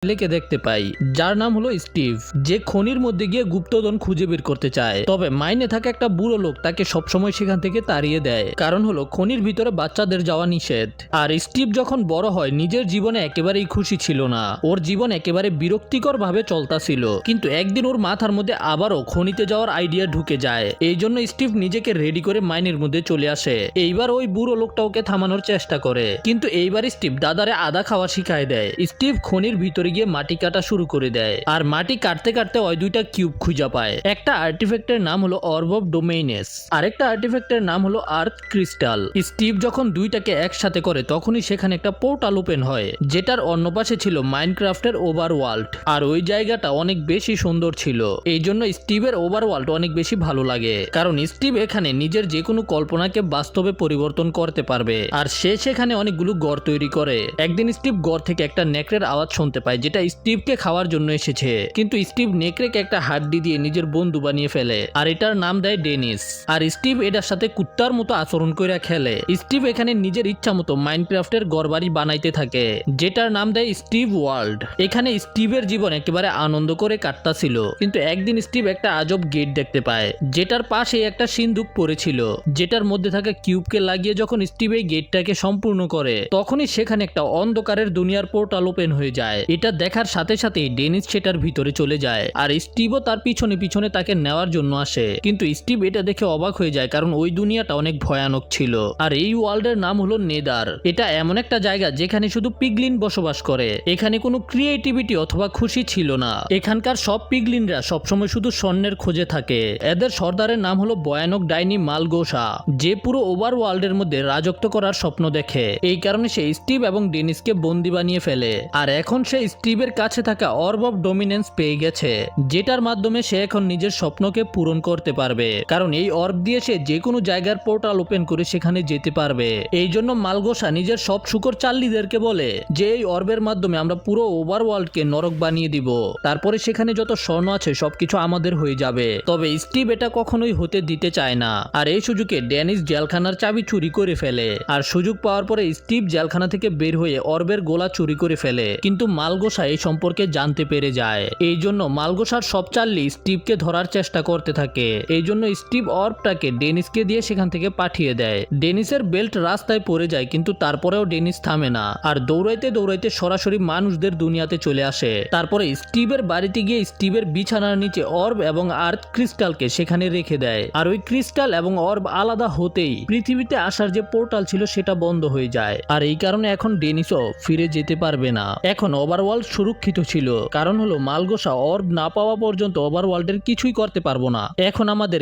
ছেলেকে দেখতে পাই, যার নাম হলো স্টিভ, যে খনির মধ্যে গিয়ে গুপ্তধন খুঁজে বের করতে চায়। তবে মাইনে থাকা একটা বুড়ো লোক তাকে সবসময় সেখান থেকে তাড়িয়ে দেয়, কারণ হলো খনির ভিতরে বাচ্চাদের যাওয়া নিষেধ। আর স্টিভ যখন বড় হয় নিজের জীবনে একেবারেই খুশি ছিল না, ওর জীবন একেবারে বিরক্তিকর ভাবে চলতেছিল। কিন্তু একদিন ওর মাথার মধ্যে আবারও খনিতে যাওয়ার আইডিয়া ঢুকে যায়। এই জন্য স্টিভ নিজেকে রেডি করে মাইনের মধ্যে চলে আসে। এইবার ওই বুড়ো লোকটা ওকে থামানোর চেষ্টা করে, কিন্তু এইবার স্টিভ দাদারে আদা খাওয়া শিখায় দেয়। স্টিভ খনির ভিতরে গিয়ে মাটি কাটা শুরু করে দেয়, আর মাটি কাটতে কাটতে ওই দুইটা কিউব খুঁজে পায়। একটা আর্টিফ্যাক্টের নাম হলো অর্ব অফ ডোমেইনেস, আরেকটা আর্টিফ্যাক্টের নাম হলো আর্থ ক্রিস্টাল। স্টিভ যখন দুইটাকে একসাথে করে তখনই সেখানে একটা পোর্টাল ওপেন হয়, যেটার অন্য পাশে ছিল মাইনক্রাফটের ওভারওয়ার্ল্ড। আর ওই জায়গাটা অনেক বেশি সুন্দর ছিল। এই জন্য স্টিভের ওভারওয়ার্ল্ড অনেক বেশি ভালো লাগে, কারণ স্টিভ এখানে নিজের যে কোনো কল্পনাকে বাস্তবে পরিবর্তন করতে পারবে। আর সে সেখানে অনেকগুলো ঘর তৈরি করে। একদিন স্টিভ ঘর থেকে একটা নেকড়ের আওয়াজ শুনতে পায়, যেটা স্টিভকে খাওয়ার জন্য এসেছে। কিন্তু স্টিভ নেকড়েকে একটা হাড্ডি দিয়ে নিজের বন্ধু বানিয়ে ফেলে, আর এটার নাম দেয় ডেনিস। আর স্টিভ এটার সাথে কুত্তার মতো আচরণ করে খেলে। স্টিভ এখানে নিজের ইচ্ছা মতো মাইনক্রাফটের ঘরবাড়ি বানাইতে থাকে, যেটার নাম দেয় স্টিভ ওয়ার্ল্ড। এখানে স্টিভের জীবন একেবারে আনন্দ করে কাটতাছিল। কিন্তু একদিন স্টিভ একটা আজব গেট দেখতে পায়, যেটার পাশে একটা সিন্দুক পড়েছিল, যেটার মধ্যে থাকা কিউবকে লাগিয়ে যখন স্টিভ এই গেটটাকে সম্পূর্ণ করে, তখনই সেখানে একটা অন্ধকারের দুনিয়ার পোর্টাল ওপেন হয়ে যায়। এটা দেখার সাথে সাথেই ডেনিস সেটার ভিতরে চলে যায়, আর স্টিভও তার পিছনে পিছনে তাকে নেওয়ার জন্য আসে। কিন্তু স্টিভ এটা দেখে অবাক হয়ে যায়, কারণ ওই দুনিয়াটা অনেক ভয়ানক ছিল। আর এই ওয়ার্ল্ডের নাম হলো নেদার। এটা এমন একটা জায়গা যেখানে শুধু পিগলিন বসবাস করে। এখানে কোনো ক্রিয়েটিভিটি অথবা খুশি ছিল না। এখানকার সব পিগলিনরা সবসময় শুধু স্বর্ণের খোঁজে থাকে। এদের সর্দারের নাম হলো ভয়ানক ডাইনি মালগোসা, যে পুরো ওভার ওয়ার্ল্ডের মধ্যে রাজত্ব করার স্বপ্ন দেখে। এই কারণে সে স্টিভ এবং ডেনিসকে বন্দি বানিয়ে ফেলে। আর এখন সে স্টিভের কাছে থাকা অর্ব অফ ডোমিনেন্স পেয়ে গেছে, যেটার মাধ্যমে সে এখন নিজের স্বপ্নকে পূরণ করতে পারবে। কারণ এই অর্ব দিয়ে সে যে কোনো জায়গার পোর্টাল ওপেন করে সেখানে যেতে পারবে। এই জন্য মালগোসা নিজের সব শুকর চাল্লিদেরকে বলে যে এই অর্বের মাধ্যমে আমরা পুরো ওভার ওয়ার্ল্ডকে নরক বানিয়ে দিব, তারপরে সেখানে যত স্বর্ণ আছে সবকিছু আমাদের হয়ে যাবে। তবে স্টিভ এটা কখনোই হতে দিতে চায় না। আর এই সুযোগে ডেনিস জেলখানার চাবি চুরি করে ফেলে। আর সুযোগ পাওয়ার পরে স্টিভ জেলখানা থেকে বের হয়ে অর্বের গোলা চুরি করে ফেলে। কিন্তু মালগোসা এই সম্পর্কে জানতে পেরে যায়। এই জন্য মালগোসার সব চাল্লি স্টিভকে ধরার চেষ্টা করতে থাকে। এই জন্য স্টিভ অর্বটাকে ডেনিসকে দিয়ে সেখান থেকে পাঠিয়ে দেয়। ডেনিসের বেল্ট রাস্তায় পড়ে যায়, কিন্তু তারপরেও ডেনিস থামে না, আর দৌড়াইতে দৌড়াইতে সরাসরি মানুষদের দুনিয়াতে চলে আসে। তারপরে স্টিভের বাড়িতে গিয়ে স্টিভের বিছানার নিচে অর্ব এবং আর্থ ক্রিস্টালকে সেখানে রেখে দেয়। আর ওই ক্রিস্টাল এবং অর্ব আলাদা হতেই পৃথিবীতে আসার যে পোর্টাল ছিল সেটা বন্ধ হয়ে যায়। আর এই কারণে এখন ডেনিসও ফিরে যেতে পারবে না। এখন ওভারওয়ার্ল্ড সুরক্ষিত ছিল, কারণ হলো মালগোসা অর্ব না পাওয়া পর্যন্ত ওভারওয়ার্ল্ডের কিছুই করতে পারবো না। এখন আমাদের